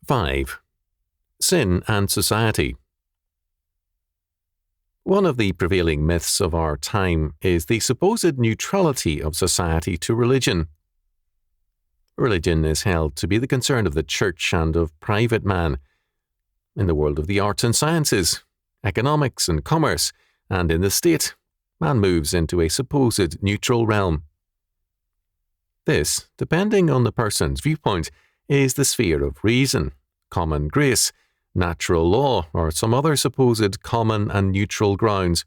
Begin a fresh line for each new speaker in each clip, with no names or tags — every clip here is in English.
5. Sin and Society. One of the prevailing myths of our time is the supposed neutrality of society to religion. Religion is held to be the concern of the church and of private man. In the world of the arts and sciences, economics and commerce, and in the state, man moves into a supposed neutral realm. This, depending on the person's viewpoint, is the sphere of reason, common grace, natural law, or some other supposed common and neutral grounds.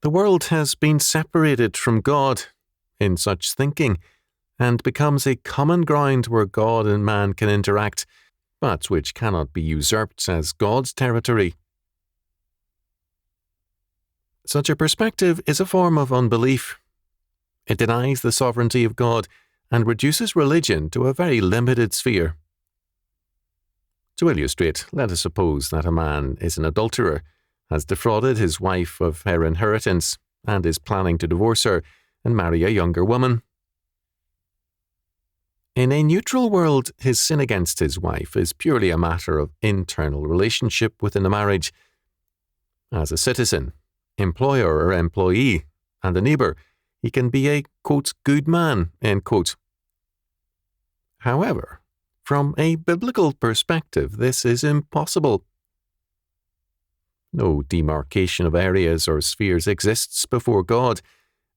The world has been separated from God in such thinking, and becomes a common ground where God and man can interact, but which cannot be usurped as God's territory. Such a perspective is a form of unbelief. It denies the sovereignty of God and reduces religion to a very limited sphere. To illustrate, let us suppose that a man is an adulterer, has defrauded his wife of her inheritance, and is planning to divorce her and marry a younger woman. In a neutral world, his sin against his wife is purely a matter of internal relationship within a marriage. As a citizen, employer or employee, and a neighbour, he can be a, quote, good man, end quote. However, from a biblical perspective, this is impossible. No demarcation of areas or spheres exists before God,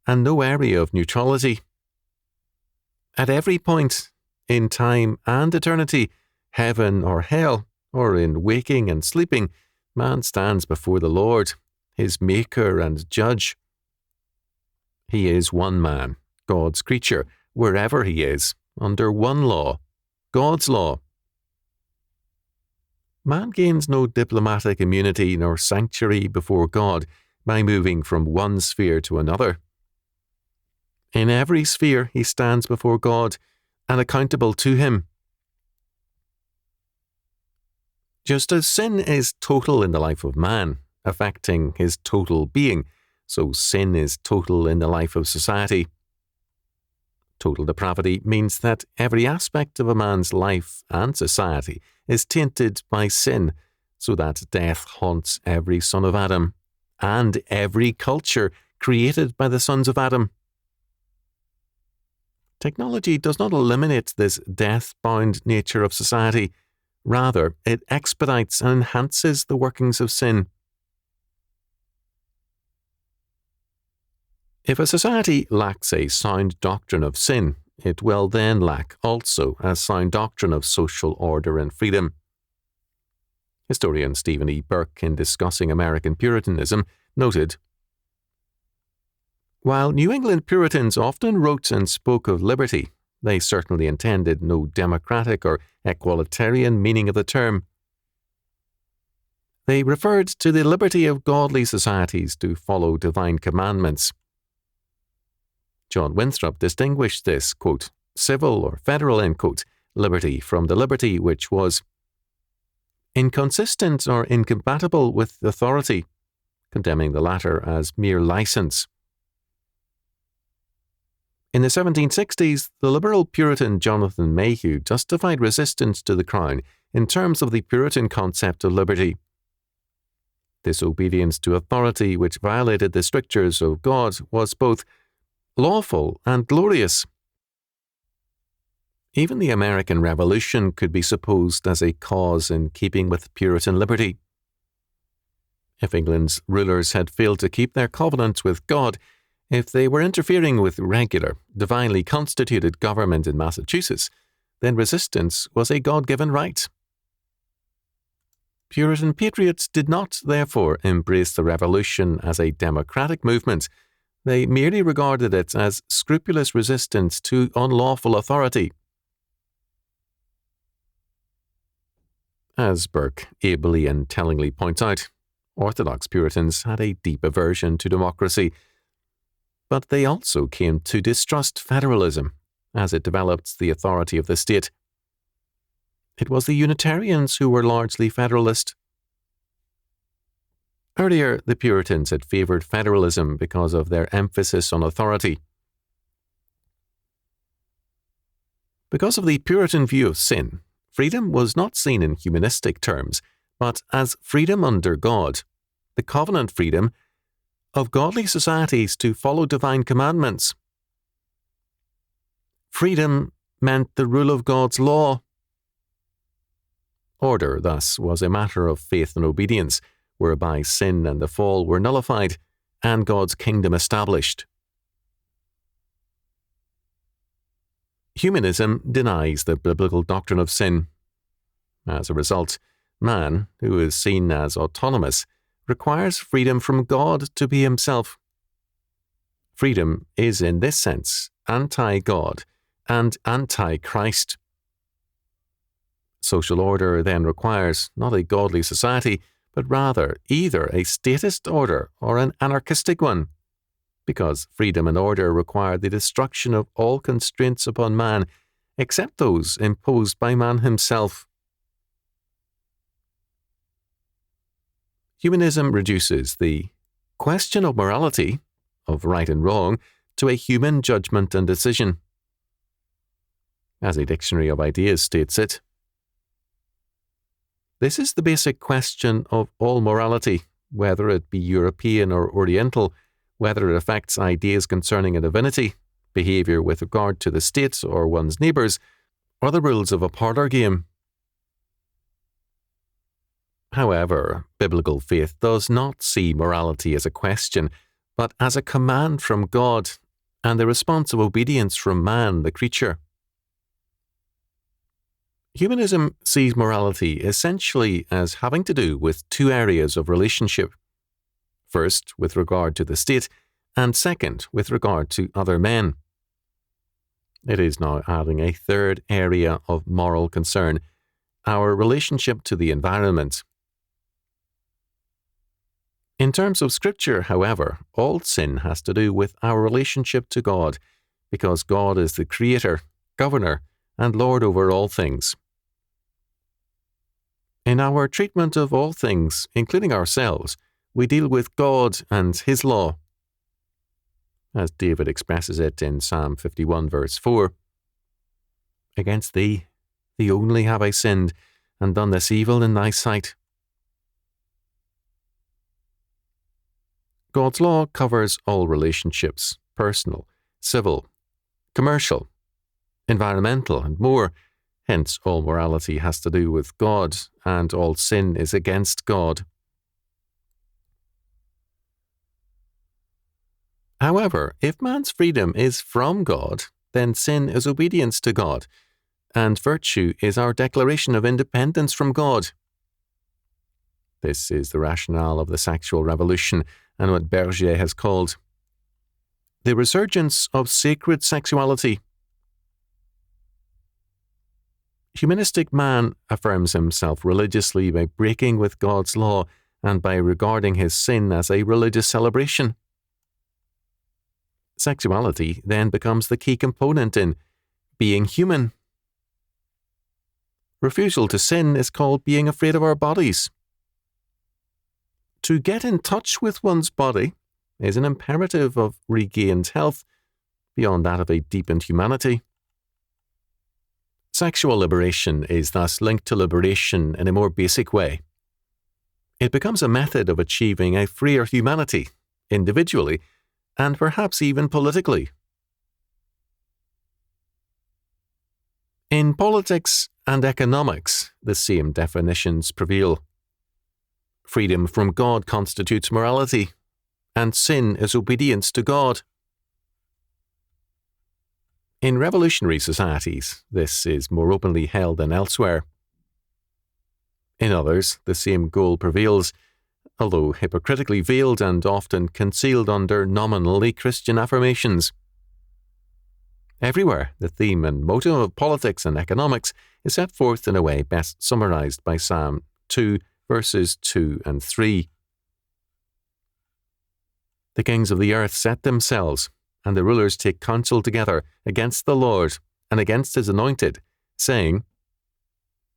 and no area of neutrality. At every point, in time and eternity, heaven or hell, or in waking and sleeping, man stands before the Lord, his Maker and Judge. He is one man, God's creature, wherever he is, under one law, God's law. Man gains no diplomatic immunity nor sanctuary before God by moving from one sphere to another. In every sphere he stands before God and accountable to him. Just as sin is total in the life of man, affecting his total being, so sin is total in the life of society. Total depravity means that every aspect of a man's life and society is tainted by sin, so that death haunts every son of Adam, and every culture created by the sons of Adam. Technology does not eliminate this death-bound nature of society. Rather, it expedites and enhances the workings of sin. If a society lacks a sound doctrine of sin, it will then lack also a sound doctrine of social order and freedom. Historian Stephen E. Burke, in discussing American Puritanism, noted, "While New England Puritans often wrote and spoke of liberty, they certainly intended no democratic or equalitarian meaning of the term. They referred to the liberty of godly societies to follow divine commandments. John Winthrop distinguished this, quote, civil or federal, end quote, liberty from the liberty which was inconsistent or incompatible with authority, condemning the latter as mere license. In the 1760s, the liberal Puritan Jonathan Mayhew justified resistance to the Crown in terms of the Puritan concept of liberty. Disobedience to authority which violated the strictures of God was both lawful and glorious. Even the American Revolution could be supposed as a cause in keeping with Puritan liberty. If England's rulers had failed to keep their covenant with God, if they were interfering with regular, divinely constituted government in Massachusetts, then resistance was a God-given right. Puritan patriots did not, therefore, embrace the Revolution as a democratic movement. They merely regarded it as scrupulous resistance to unlawful authority. As Burke ably and tellingly points out, Orthodox Puritans had a deep aversion to democracy, but they also came to distrust federalism as it developed the authority of the state. It was the Unitarians who were largely federalist. Earlier, the Puritans had favoured federalism because of their emphasis on authority. Because of the Puritan view of sin, freedom was not seen in humanistic terms, but as freedom under God, the covenant freedom of godly societies to follow divine commandments. Freedom meant the rule of God's law. Order, thus, was a matter of faith and obedience, whereby sin and the fall were nullified, and God's kingdom established. Humanism denies the biblical doctrine of sin. As a result, man, who is seen as autonomous, requires freedom from God to be himself. Freedom is, in this sense, anti-God and anti-Christ. Social order then requires not a godly society, but rather either a statist order or an anarchistic one, because freedom and order require the destruction of all constraints upon man, except those imposed by man himself. Humanism reduces the question of morality, of right and wrong, to a human judgment and decision. As a dictionary of ideas states it, this is the basic question of all morality, whether it be European or Oriental, whether it affects ideas concerning a divinity, behaviour with regard to the state or one's neighbours, or the rules of a parlour game. However, biblical faith does not see morality as a question, but as a command from God and the response of obedience from man, the creature. Humanism sees morality essentially as having to do with two areas of relationship. First, with regard to the state, and second, with regard to other men. It is now adding a third area of moral concern, our relationship to the environment. In terms of Scripture, however, all sin has to do with our relationship to God, because God is the Creator, Governor, and Lord over all things. In our treatment of all things, including ourselves, we deal with God and His law. As David expresses it in Psalm 51 verse 4, "Against Thee only have I sinned, and done this evil in Thy sight." God's law covers all relationships, personal, civil, commercial, environmental, and more. Hence, all morality has to do with God, and all sin is against God. However, if man's freedom is from God, then sin is obedience to God, and virtue is our declaration of independence from God. This is the rationale of the sexual revolution and what Berger has called the resurgence of sacred sexuality. Humanistic man affirms himself religiously by breaking with God's law and by regarding his sin as a religious celebration. Sexuality then becomes the key component in being human. Refusal to sin is called being afraid of our bodies. To get in touch with one's body is an imperative of regained health beyond that of a deepened humanity. Sexual liberation is thus linked to liberation in a more basic way. It becomes a method of achieving a freer humanity, individually, and perhaps even politically. In politics and economics, the same definitions prevail. Freedom from God constitutes morality, and sin is obedience to God. In revolutionary societies, this is more openly held than elsewhere. In others, the same goal prevails, although hypocritically veiled and often concealed under nominally Christian affirmations. Everywhere, the theme and motive of politics and economics is set forth in a way best summarized by Psalm 2, verses 2 and 3. The kings of the earth set themselves, and the rulers take counsel together against the Lord and against His anointed, saying,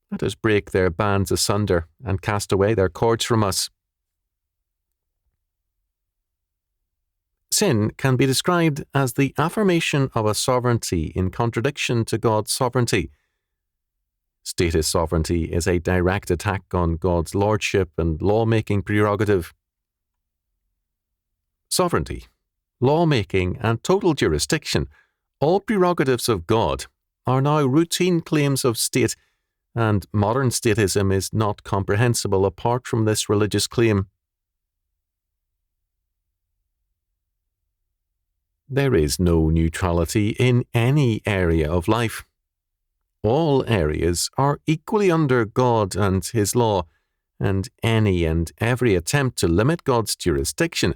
"Let us break their bands asunder and cast away their cords from us." Sin can be described as the affirmation of a sovereignty in contradiction to God's sovereignty. Statist sovereignty is a direct attack on God's lordship and law-making prerogative. Sovereignty, law-making, and total jurisdiction, all prerogatives of God, are now routine claims of state, and modern statism is not comprehensible apart from this religious claim. There is no neutrality in any area of life. All areas are equally under God and His law, and any and every attempt to limit God's jurisdiction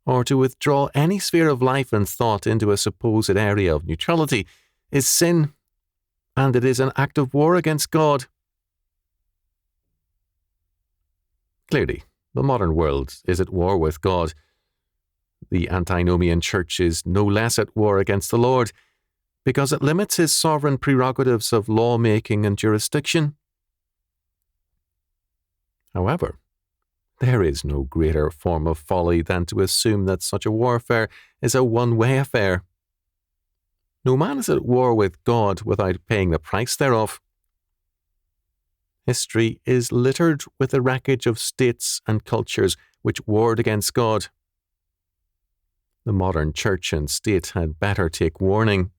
or to withdraw any sphere of life and thought into a supposed area of neutrality is sin, and it is an act of war against God. Clearly, the modern world is at war with God. The antinomian church is no less at war against the Lord, because it limits His sovereign prerogatives of law-making and jurisdiction. However, there is no greater form of folly than to assume that such a warfare is a one-way affair. No man is at war with God without paying the price thereof. History is littered with the wreckage of states and cultures which warred against God. The modern church and state had better take warning.